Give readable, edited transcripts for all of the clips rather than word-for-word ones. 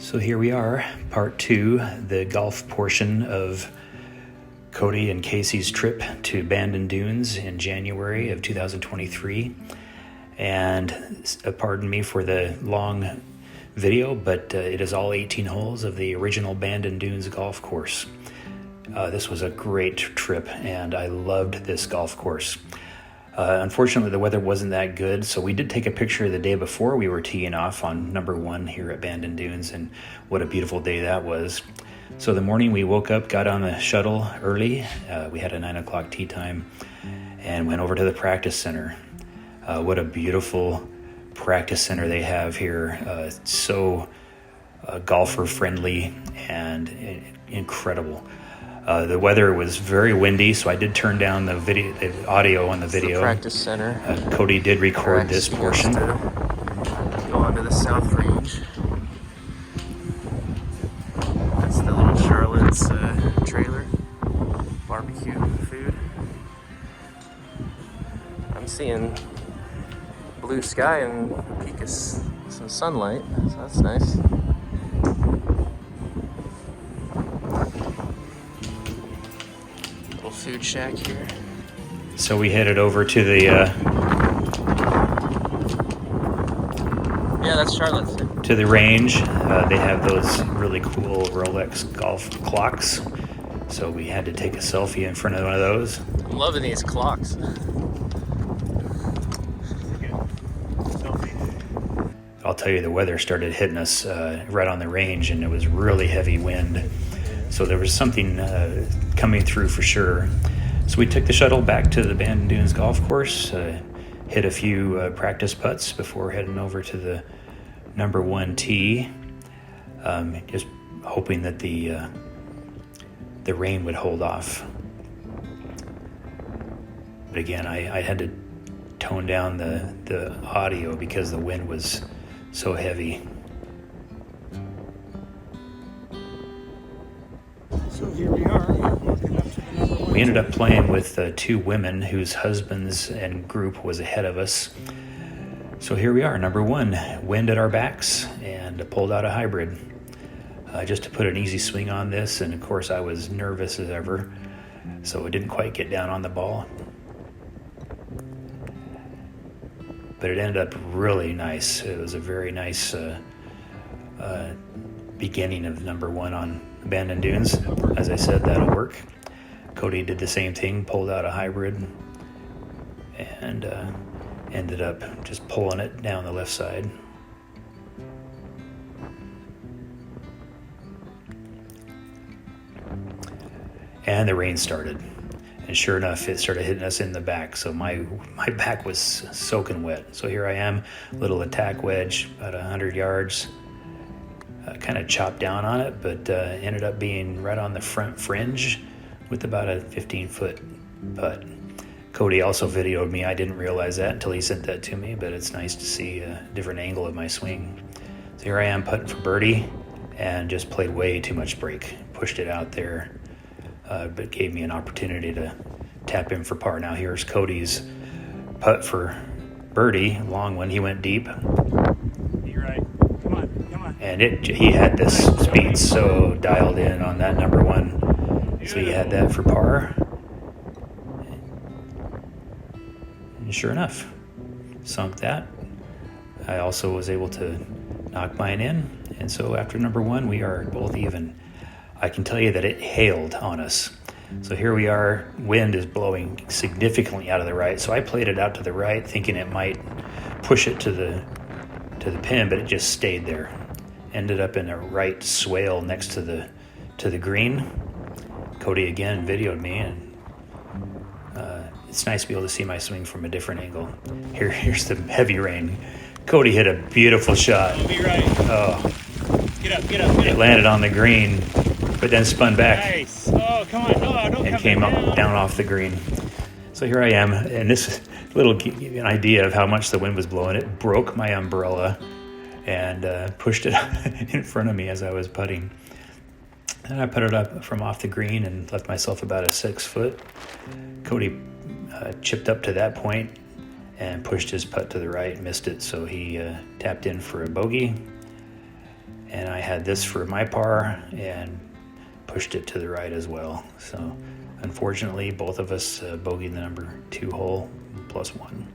So here we are, part two, the golf portion of Cody and Casey's trip to Bandon Dunes in January of 2023. And pardon me for the long video, but it is all 18 holes of the original Bandon Dunes golf course. This was a great trip, and I loved this golf course. Unfortunately, the weather wasn't that good, so we did take a picture the day before we were teeing off on number one here at Bandon Dunes, and what a beautiful day that was. So the morning we woke up, got on the shuttle early. We had a 9 o'clock tee time and went over to the practice center. What a beautiful practice center they have here. So golfer friendly and incredible. The weather was very windy, so I did turn down the audio on the video. The practice center. Cody did record this portion. Go onto the South Range. That's the little Charlotte's trailer. Barbecue food. I'm seeing blue sky and a peak of some sunlight, so that's nice. Food shack here. So we headed over to the yeah, that's Charlotte's. To the range. They have those really cool Rolex golf clocks, so we had to take a selfie in front of one of those. I'm loving these clocks. I'll tell you, the weather started hitting us right on the range, and it was really heavy wind. So there was something coming through for sure. So we took the shuttle back to the Bandon Dunes golf course, hit a few practice putts before heading over to the number one tee, just hoping that the rain would hold off. But again, I had to tone down the audio because the wind was so heavy. So here we are, walking up to the number one. We ended up playing with two women whose husbands and group was ahead of us. So here we are, number one, wind at our backs, and pulled out a hybrid just to put an easy swing on this. And of course, I was nervous as ever, so it didn't quite get down on the ball. But it ended up really nice. It was a very nice beginning of number one on Bandon Dunes. As I said, that'll work. Cody did the same thing, pulled out a hybrid, and ended up just pulling it down the left side. And the rain started. And sure enough, it started hitting us in the back. So my back was soaking wet. So here I am, little attack wedge, about 100 yards. Kind of chopped down on it, but ended up being right on the front fringe with about a 15-foot putt. Cody also videoed me. I didn't realize that until he sent that to me, but it's nice to see a different angle of my swing. So here I am putting for birdie and just played way too much break. Pushed it out there, but gave me an opportunity to tap in for par. Now here's Cody's putt for birdie, long one. He went deep. And he had this speed so dialed in on that number one. So he had that for par. And sure enough, sunk that. I also was able to knock mine in. And so after number one, we are both even. I can tell you that it hailed on us. So here we are, wind is blowing significantly out of the right. So I played it out to the right, thinking it might push it to the pin, but it just stayed there. Ended up in a right swale next to the green. Cody again videoed me, and it's nice to be able to see my swing from a different angle. Here's the heavy rain. Cody hit a beautiful shot. Be right. Oh, Get up. it landed on the green, but then spun back. Nice. Oh, come on. No, don't And come came down. up down off the green. So here I am, and this little give you an idea of how much the wind was blowing. It broke my umbrella and pushed it in front of me as I was putting. And I put it up from off the green and left myself about a 6 foot. Cody chipped up to that point and pushed his putt to the right, missed it, so he tapped in for a bogey. And I had this for my par and pushed it to the right as well. So unfortunately, both of us bogeyed the number 2 hole +1.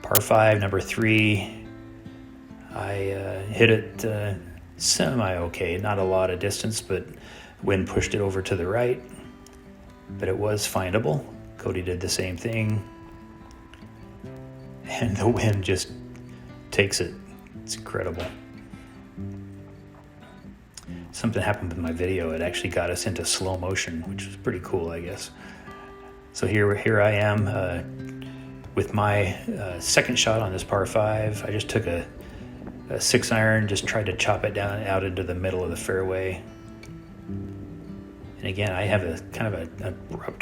Par 5, number 3, I hit it semi-okay, not a lot of distance, but wind pushed it over to the right, but it was findable. Cody did the same thing, and the wind just takes it. It's incredible. Something happened with my video. It actually got us into slow motion, which was pretty cool, I guess. So here I am with my second shot on this par 5. I just took a 6-iron, just tried to chop it down out into the middle of the fairway. And again, I have a kind of an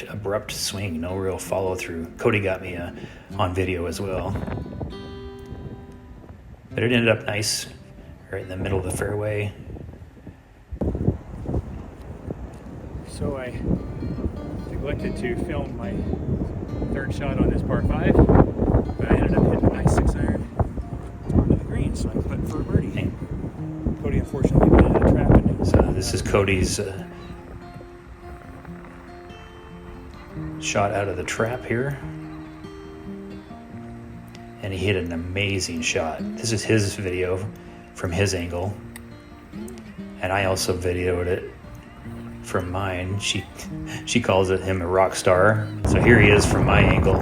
abrupt swing, no real follow through. Cody got me on video as well. But it ended up nice, right in the middle of the fairway. So I neglected to film my third shot on this par 5, but I ended up hitting a nice 6-iron onto the green, so I put for a birdie. Hey. Cody unfortunately went into the trap. So this is Cody's shot out of the trap here. And he hit an amazing shot. This is his video from his angle. And I also videoed it from mine. She calls him a rock star. So here he is from my angle.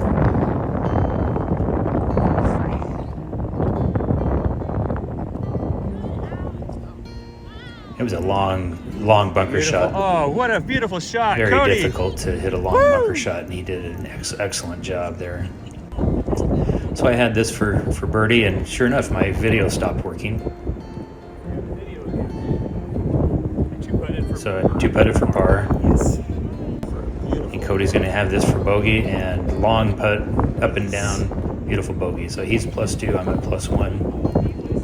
It was a long bunker Beautiful. shot. Oh, what a beautiful shot, Very Cody. difficult to hit a long bunker shot, and he did an excellent job there. So I had this for birdie, and sure enough, my video stopped working. So I 2-putted for par. Yes. And Cody's going to have this for bogey and long putt up and down, beautiful bogey. So he's +2, I'm at +1.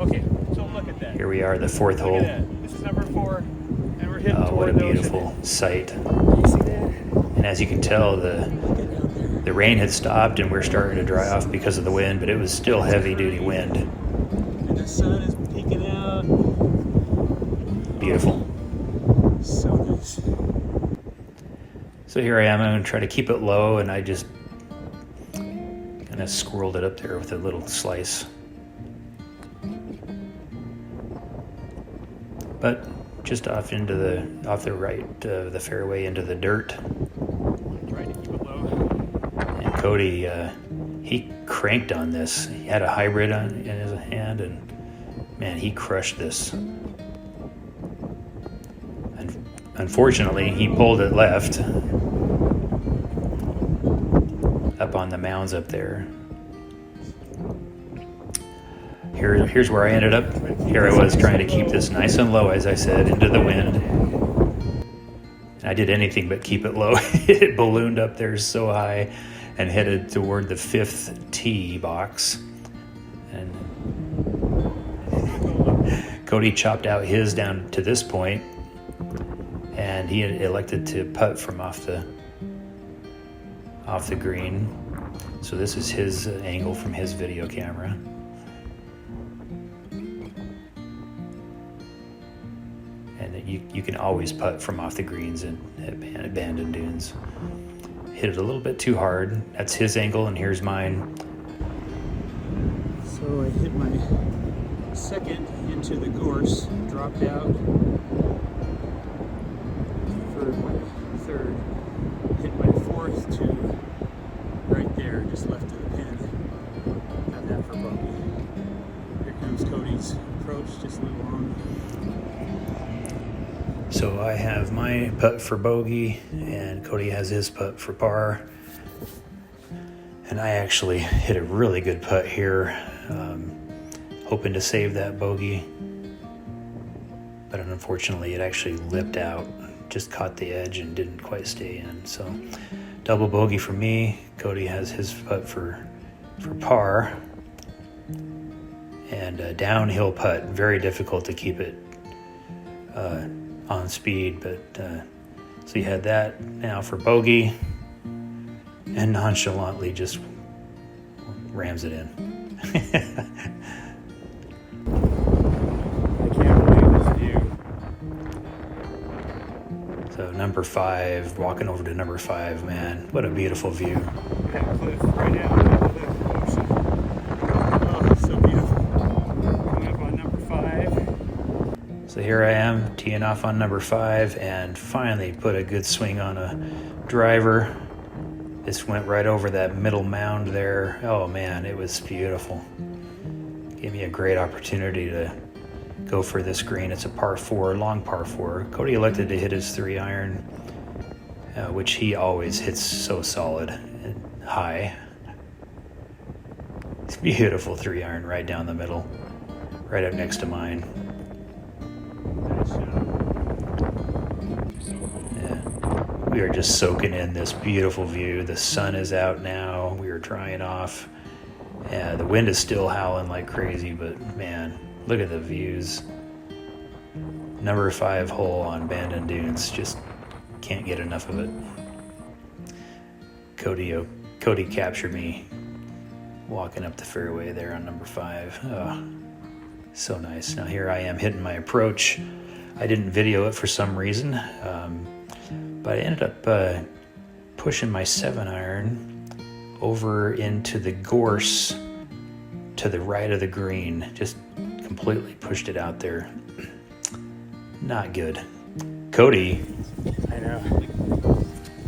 Okay, so look at that. Here we are, the 4th Look hole. at that. This is number 4, and we're hitting What a toward the ocean. beautiful sight. You see that? And as you can tell, the rain had stopped and we're starting to dry off because of the wind, but it was still heavy-duty wind. And the sun is peeking out. Beautiful. So nice. So here I am, I'm going to try to keep it low, and I just kind of squirreled it up there with a little slice. But just off the right of the fairway into the dirt. Trying to keep it low. And Cody, he cranked on this. He had a hybrid in his hand, and man, he crushed this. Unfortunately, he pulled it left up on the mounds up there. Here's where I ended up. Here I was trying to keep this nice and low, as I said, into the wind. And I did anything but keep it low. It ballooned up there so high and headed toward the 5th tee box. And Cody chopped out his down to this point, and he had elected to putt from off the green. So this is his angle from his video camera. And you can always putt from off the greens at Bandon Dunes. Hit it a little bit too hard. That's his angle, and here's mine. So I hit my second into the gorse, dropped out for my third, hit my 4th to right there, just left of the pin. Got that for bogey. Here comes Cody's approach, just a little long. So I have my putt for bogey, and Cody has his putt for par. And I actually hit a really good putt here, hoping to save that bogey. But unfortunately, it actually lipped out, just caught the edge and didn't quite stay in. So double bogey for me. Cody has his putt for par. And a downhill putt, very difficult to keep it on speed, but so you had that now for bogey, and nonchalantly just rams it in. I can't believe this number 5, walking over to number 5, man, what a beautiful view. That cliff right down to the ocean. Oh, it's so beautiful. Coming up on number 5. So here I am teeing off on number 5 and finally put a good swing on a driver. This went right over that middle mound there. Oh man, it was beautiful. Gave me a great opportunity to go for this green. It's a par 4, long par 4. Cody elected to hit his 3-iron, which he always hits so solid and high. It's beautiful 3-iron right down the middle, right up next to mine. Nice shot. Yeah. We are just soaking in this beautiful view. The sun is out now. We are drying off. Yeah, the wind is still howling like crazy, but man, look at the views. Number 5 hole on Bandon Dunes. Just can't get enough of it. Cody captured me walking up the fairway there on number 5. Oh, so nice. Now here I am hitting my approach. I didn't video it for some reason, but I ended up pushing my 7-iron over into the gorse to the right of the green. Just completely pushed it out there. Not good. Cody I know.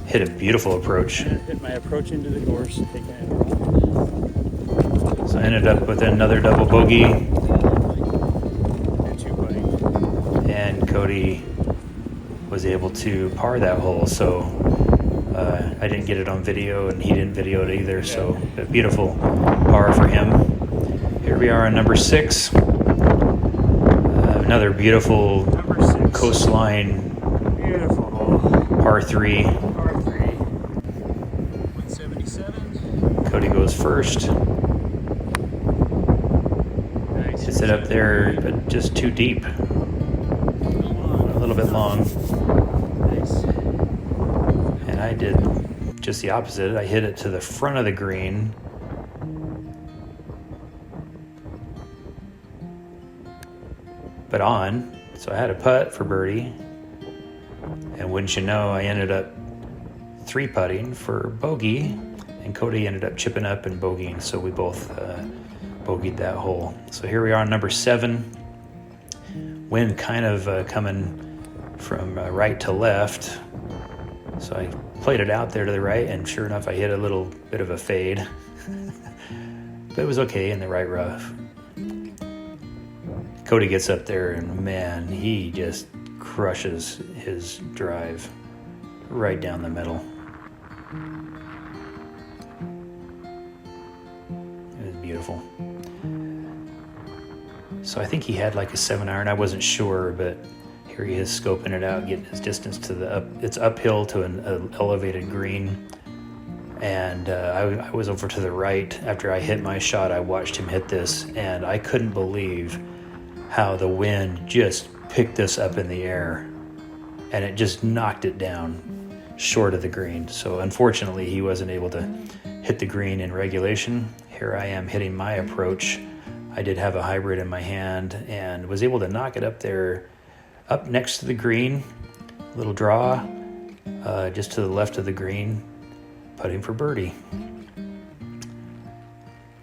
hit a beautiful approach. Hit my approach into the gorse. Taking it wrong. So I ended up with another double bogey, And 2 putting. and Cody was able to par that hole. So I didn't get it on video, and he didn't video it either. So a beautiful par for him. Here we are on number 6. Another beautiful Number 6. coastline Beautiful hole. par 3. Par 3. 177. Cody goes first. Nice. Hits it up there, but just too deep. A little bit long. Nice. And I did just the opposite. I hit it to the front of the green. But on. So I had a putt for birdie. And wouldn't you know, I ended up 3-putting for bogey. And Cody ended up chipping up and bogeying. So we both bogeyed that hole. So here we are on number 7. Wind kind of coming from right to left. So I played it out there to the right, and sure enough, I hit a little bit of a fade. But it was okay in the right rough. Cody gets up there, and man, he just crushes his drive right down the middle. It was beautiful. So I think he had like a 7-iron. I wasn't sure, but here he is scoping it out, getting his distance to the it's uphill to an elevated green. And I was over to the right. After I hit my shot, I watched him hit this, and I couldn't believe how the wind just picked this up in the air, and it just knocked it down short of the green. So unfortunately, he wasn't able to hit the green in regulation. Here I am hitting my approach. I did have a hybrid in my hand and was able to knock it up there, up next to the green, little draw, just to the left of the green, putting for birdie.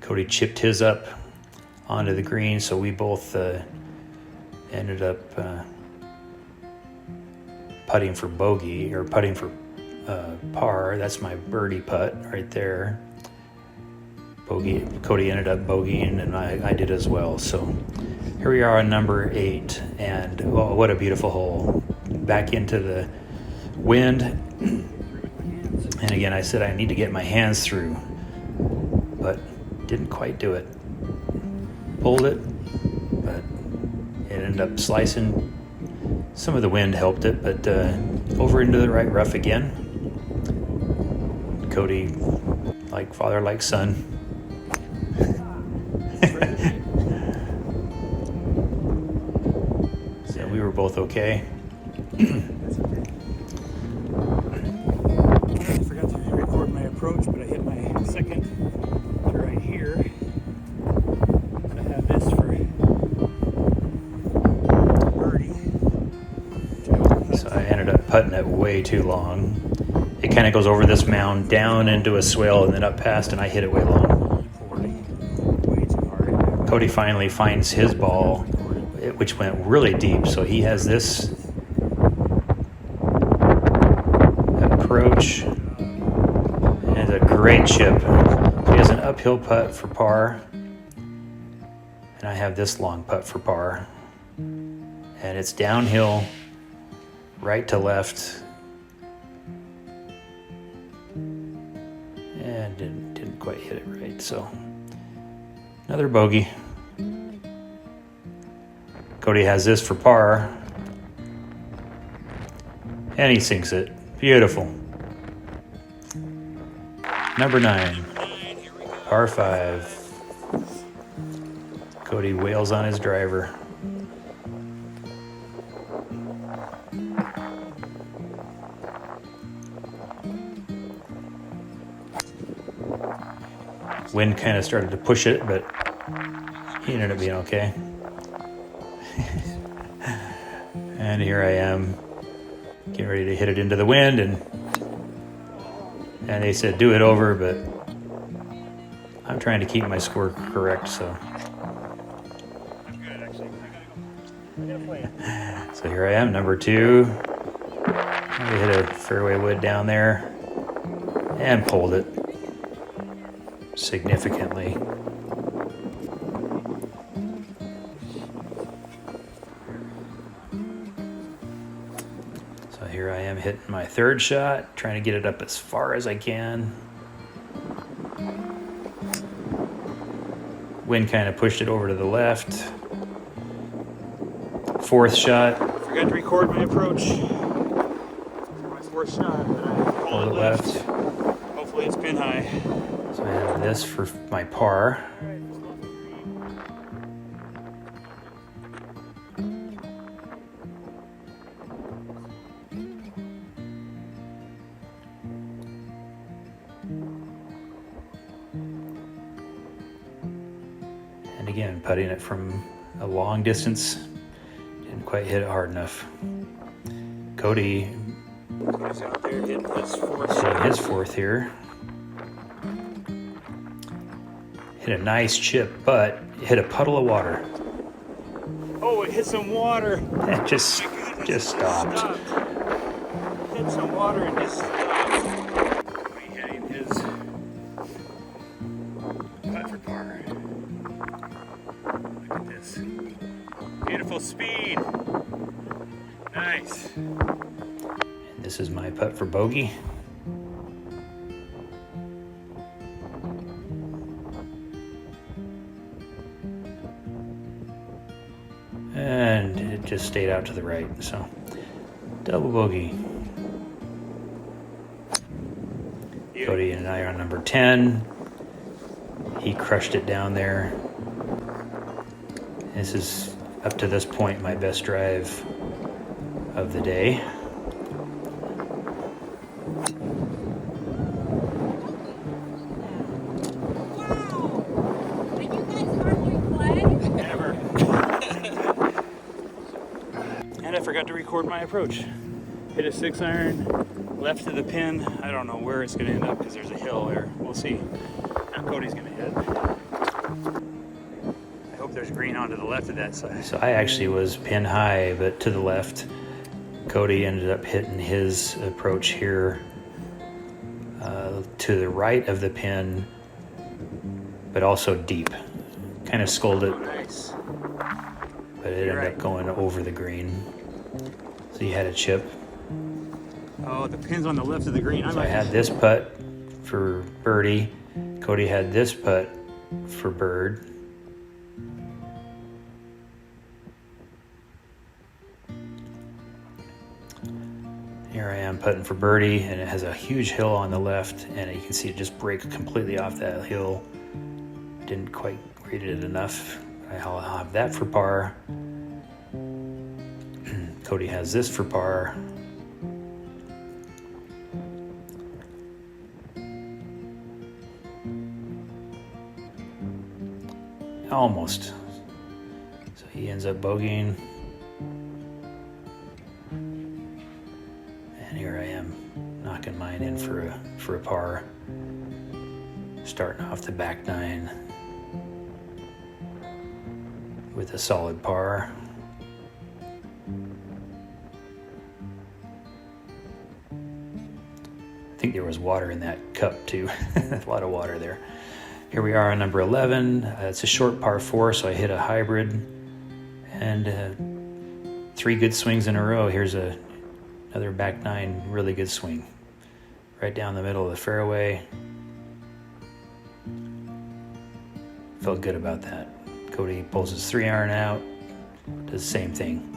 Cody chipped his up onto the green, so we both ended up putting for bogey, or putting for par. That's my birdie putt right there. Bogey. Cody ended up bogeying, and I did as well. So here we are on number 8, and oh, what a beautiful hole. Back into the wind. And again, I said I need to get my hands through, but didn't quite do it. Pulled it, but it ended up slicing. Some of the wind helped it, but over into the right rough again. Cody, like father, like son. So we were both okay. That's okay. I forgot to record my approach, but I hit my second to right here. I have this for birdie. So I ended up putting it way too long. It kind of goes over this mound, down into a swale, and then up past, and I hit it way long. Way too hard. Cody finally finds his ball, which went really deep, so he has this approach, and it's a great chip. So he has an uphill putt for par, and I have this long putt for par, and it's downhill, right to left, and didn't quite hit it right, so another bogey. Cody has this for par, and he sinks it. Beautiful. Number 9, par 5. Cody wails on his driver. Wind kind of started to push it, but he ended up being okay. And here I am, getting ready to hit it into the wind, and they said do it over, but I'm trying to keep my score correct, so. I'm good, actually. I gotta play it. So here I am, number 2. I hit a fairway wood down there and pulled it significantly. So here I am hitting my 3rd shot, trying to get it up as far as I can. Wind kind of pushed it over to the left. 4th shot. Forgot to record my approach for my 4th shot, but I pulled it left. Hopefully it's pin high. So I have this for my par. And again, putting it from a long distance, didn't quite hit it hard enough. Cody He's out there hitting his 4th hitting shot. his 4th here. Hit a nice chip, but hit a puddle of water. Oh, it hit some water. It just stopped. Hit some water and just stopped. Cody hitting his putt for par. Look at this. Beautiful speed. Nice. This is my putt for bogey. And it just stayed out to the right, so double bogey. Cody and I are on number 10. He crushed it down there. This is, up to this point, my best drive of the day. And I forgot to record my approach. Hit a 6-iron, left to the pin. I don't know where it's going to end up because there's a hill there. We'll see how Cody's going to hit. I hope there's green onto the left of that side. So I actually was pin high, but to the left. Cody ended up hitting his approach here to the right of the pin, but also deep. Kind of sculled it, Nice. but it ended up going over the green. So you had a chip. Oh, the pin's on the left of the green. So I had this putt for birdie. Cody had this putt for bird. Here I am putting for birdie, and it has a huge hill on the left, and you can see it just break completely off that hill. Didn't quite read it enough. I'll have that for par. Cody has this for par. Almost. So he ends up bogeying. nine in for a par. Starting off the back nine with a solid par. I think there was water in that cup too. A lot of water there. Here we are on number 11. It's a short par 4, so I hit a hybrid. And 3 good swings in a row. Here's another back nine, really good swing. Right down the middle of the fairway. Felt good about that. Cody pulls his 3-iron out, does the same thing.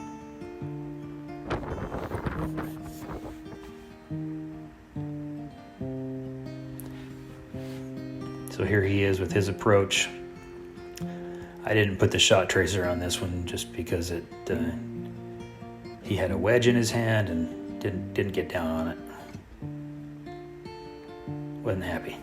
So here he is with his approach. I didn't put the shot tracer on this one just because he had a wedge in his hand and didn't get down on it. Wasn't happy.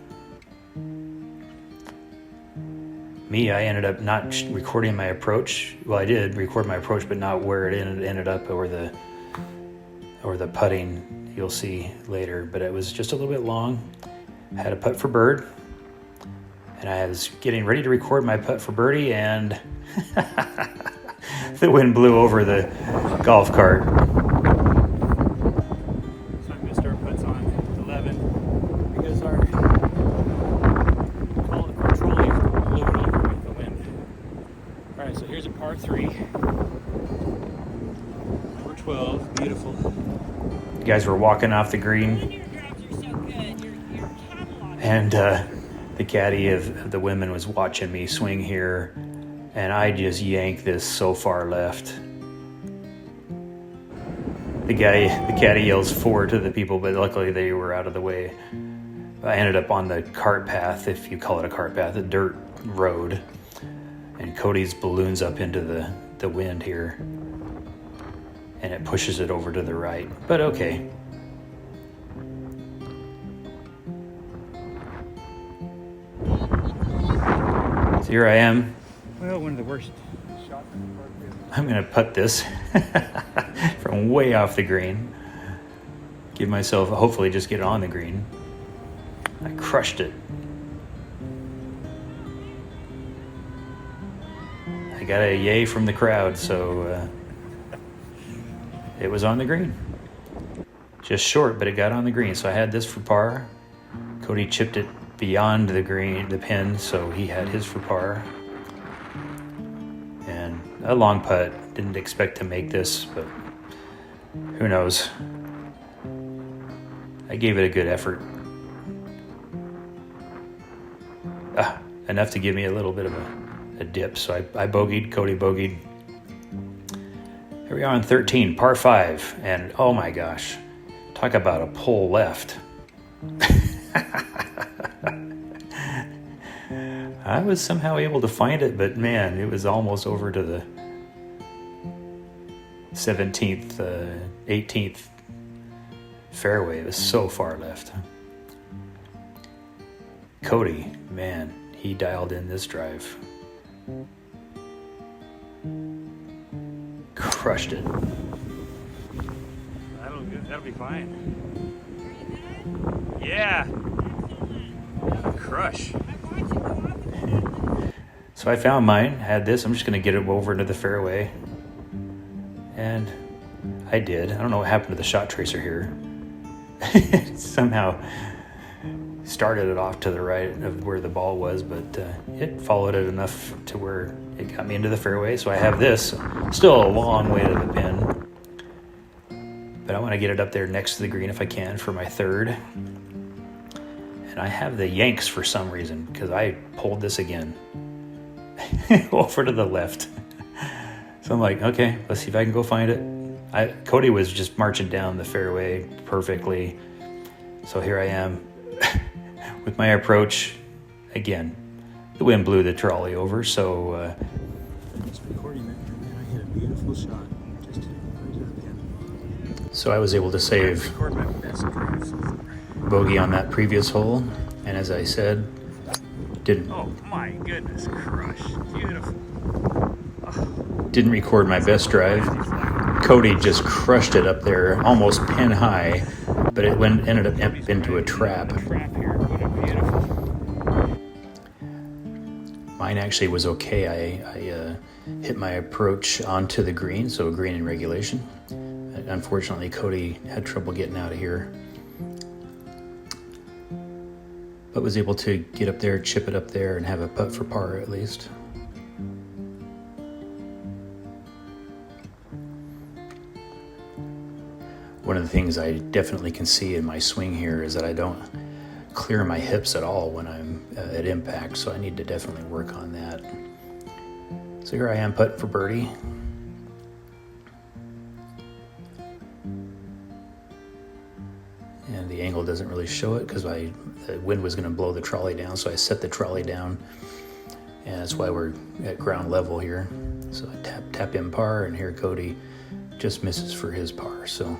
Me, I ended up not recording my approach. Well, I did record my approach, but not where it ended up or the putting. You'll see later, but it was just a little bit long. Had a putt for bird, and I was getting ready to record my putt for birdie, and the wind blew over the golf cart. So I'm going to start putts on 11 because our trolley is blowing over with the wind. All right, so here's a par 3. Number 12, beautiful. You guys were walking off the green, and the caddy of the women was watching me swing here, and I just yanked this so far left. The caddy yells forward to the people, but luckily they were out of the way. I ended up on the cart path, if you call it a cart path, a dirt road, and Cody's balloons up into the wind here, and it pushes it over to the right, but okay. So here I am. Well, one of the worst shots in the park. I'm going to putt this from way off the green. Give myself, hopefully just get on the green. I crushed it. I got a yay from the crowd, so it was on the green. Just short, but it got on the green. So I had this for par. Cody chipped it beyond the green, the pin, so he had his for par. And a long putt. Didn't expect to make this, but who knows. I gave it a good effort. Enough to give me a little bit of a dip, so I bogeyed, Cody bogeyed. Here we are on 13, par 5, and oh my gosh, talk about a pull left. I was somehow able to find it, but man, it was almost over to the 17th, 18th fairway. It was so far left. Cody, man, he dialed in this drive. Crushed it. That'll be fine. Yeah. Crush. So I found mine, had this. I'm just going to get it over into the fairway. And I did. I don't know what happened to the shot tracer here. Somehow started it off to the right of where the ball was, but it followed it enough to where it got me into the fairway. So I have this, still a long way to the pin, but I want to get it up there next to the green if I can for my third. And I have the yanks for some reason because I pulled this again over to the left. So I'm like, okay, let's see if I can go find it. Cody was just marching down the fairway perfectly. So here I am with my approach. Again, the wind blew the trolley over, so... Just recording it, and then I hit a beautiful shot. Just hit it right to the pin. So I was able to save Record my best drive so far. bogey on that previous hole. And as I said, didn't Oh my goodness, crush. Beautiful. record my best drive Cody just crushed it up there, almost pin high, but it ended up into a trap. Mine actually was okay. I hit my approach onto the green, so green in regulation. Unfortunately, Cody had trouble getting out of here, but was able to get up there, chip it up there, and have a putt for par at least. One of the things I definitely can see in my swing here is that I don't clear my hips at all when I'm at impact, so I need to definitely work on that. So here I am putting for birdie. And the angle doesn't really show it because the wind was going to blow the trolley down, so I set the trolley down, and that's why we're at ground level here. So I tap in par, and here Cody just misses for his par. So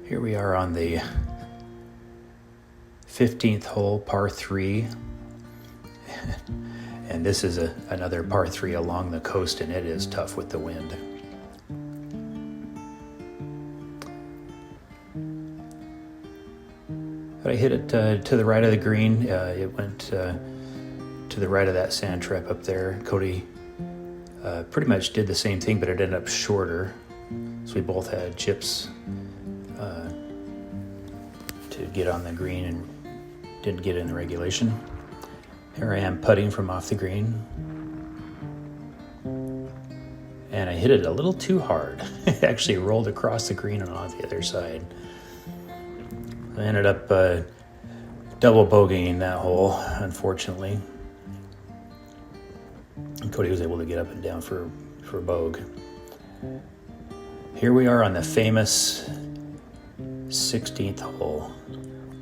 here we are on the 15th hole, par 3. And this is another par 3 along the coast, and it is tough with the wind. But I hit it to the right of the green. It went to the right of that sand trap up there. Cody pretty much did the same thing, but it ended up shorter. So we both had chips to get on the green and didn't get in the regulation. Here I am putting from off the green. And I hit it a little too hard. It actually rolled across the green and on the other side. I ended up double bogeying that hole, unfortunately. And Cody was able to get up and down for a bogey. Here we are on the famous 16th hole,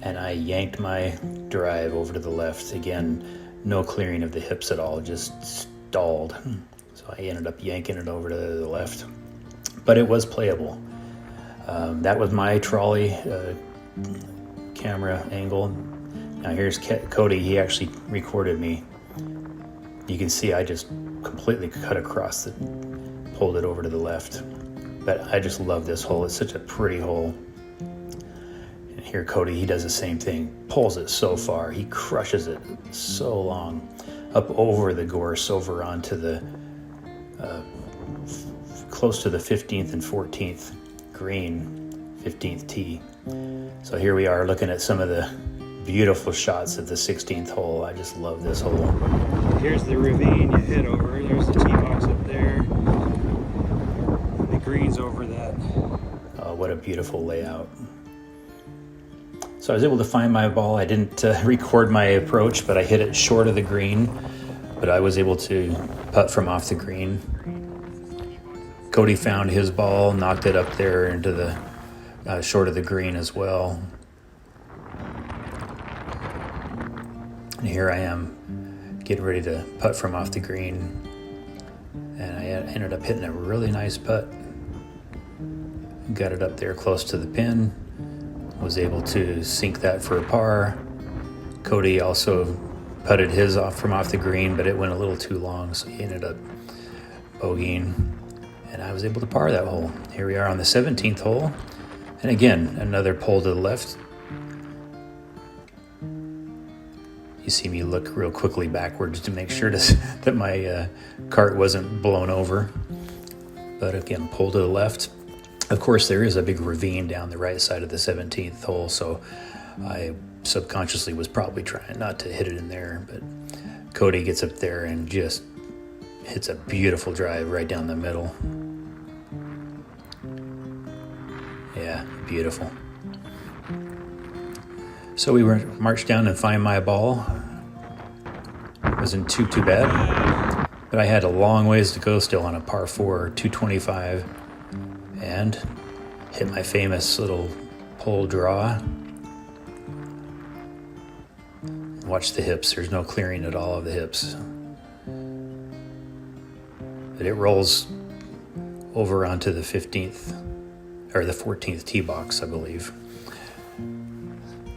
and I yanked my drive over to the left. Again, no clearing of the hips at all, just stalled. So I ended up yanking it over to the left, but it was playable. That was my trolley camera angle. Now here's Cody. He actually recorded me. You can see I just completely cut across it, pulled it over to the left. But I just love this hole. It's such a pretty hole. And here Cody, he does the same thing. Pulls it so far. He crushes it so long. Up over the gorse, over onto the close to the 15th and 14th green, 15th tee. So here we are looking at some of the beautiful shots of the 16th hole. I just love this hole. Here's the ravine you hit over. There's the tee box up there. The green's over that. Oh, what a beautiful layout. So I was able to find my ball. I didn't record my approach, but I hit it short of the green. But I was able to putt from off the green. Cody found his ball, knocked it up there into the short of the green as well. And here I am getting ready to putt from off the green. And I ended up hitting a really nice putt. Got it up there close to the pin. Was able to sink that for a par. Cody also putted his from off the green, but it went a little too long, so he ended up bogeying. And I was able to par that hole. Here we are on the 17th hole. And again, another pull to the left. You see me look real quickly backwards to make sure that my cart wasn't blown over. But again, pull to the left. Of course, there is a big ravine down the right side of the 17th hole, so I subconsciously was probably trying not to hit it in there. But Cody gets up there and just hits a beautiful drive right down the middle. Yeah, beautiful. So we marched down and find my ball. It wasn't too bad, but I had a long ways to go still on a par 4, 225, and hit my famous little pull draw. Watch the hips. There's no clearing at all of the hips. But it rolls over onto the 15th or the 14th tee box, I believe.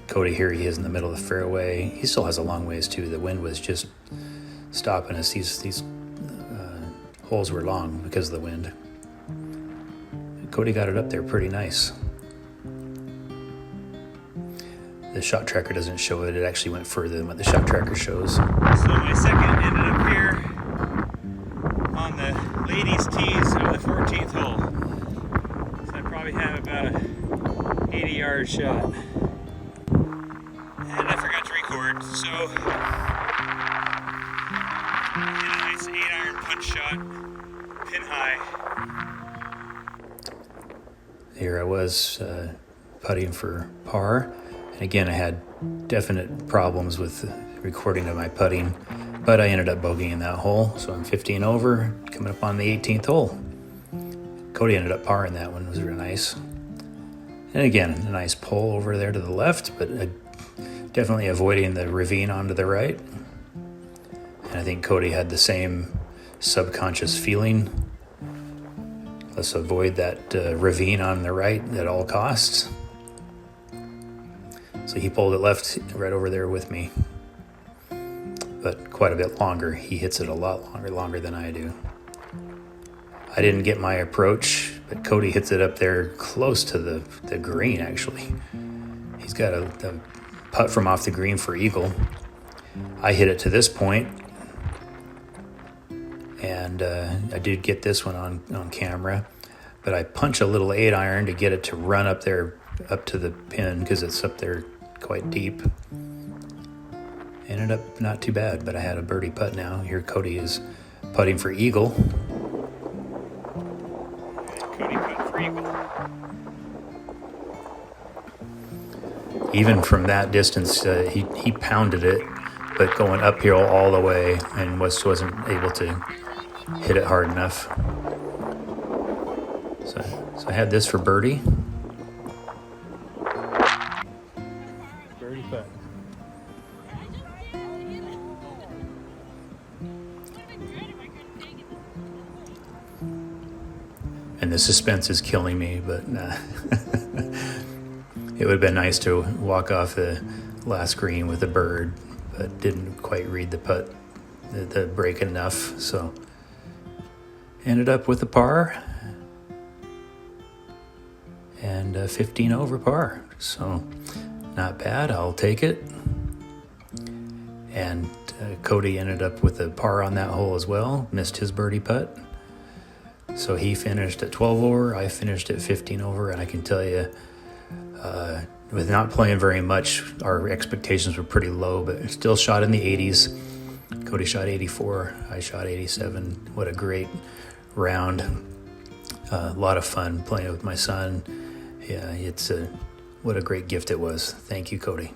Cody, here he is in the middle of the fairway. He still has a long ways too. The wind was just stopping us. These holes were long because of the wind. Cody got it up there pretty nice. The shot tracker doesn't show it. It actually went further than what the shot tracker shows. So my second ended up here on the ladies' tees of the 14th hole. So I probably have about a 80-yard shot. And I forgot to record, so a nice 8-iron punch shot, pin high. Here I was putting for par. And again, I had definite problems with the recording of my putting, but I ended up bogeying that hole. So I'm 15 over, coming up on the 18th hole. Cody ended up parring that one. It was really nice. And again, a nice pull over there to the left, but definitely avoiding the ravine onto the right. And I think Cody had the same subconscious feeling. Let's avoid that ravine on the right at all costs. So he pulled it left right over there with me, but quite a bit longer. He hits it a lot longer than I do. I didn't get my approach, but Cody hits it up there close to the green, actually. He's got a putt from off the green for eagle. I hit it to this point, and I did get this one on camera, but I punch a little 8-iron to get it to run up there, up to the pin, because it's up there quite deep. Ended up not too bad, but I had a birdie putt now. Here Cody is putting for eagle. Cody putting for eagle. Even from that distance, he pounded it, but going uphill all the way, and wasn't able to hit it hard enough. So I had this for birdie. Birdie putt. And the suspense is killing me, but it would have been nice to walk off the last green with a bird, but didn't quite read the putt, the break enough, so ended up with a par and 15 over par, so not bad. I'll take it. And Cody ended up with a par on that hole as well, missed his birdie putt. So he finished at 12 over, I finished at 15 over, and I can tell you, with not playing very much, our expectations were pretty low, but still shot in the 80s. Cody shot 84, I shot 87. What a great round. A lot of fun playing with my son. Yeah, what a great gift it was. Thank you, Cody.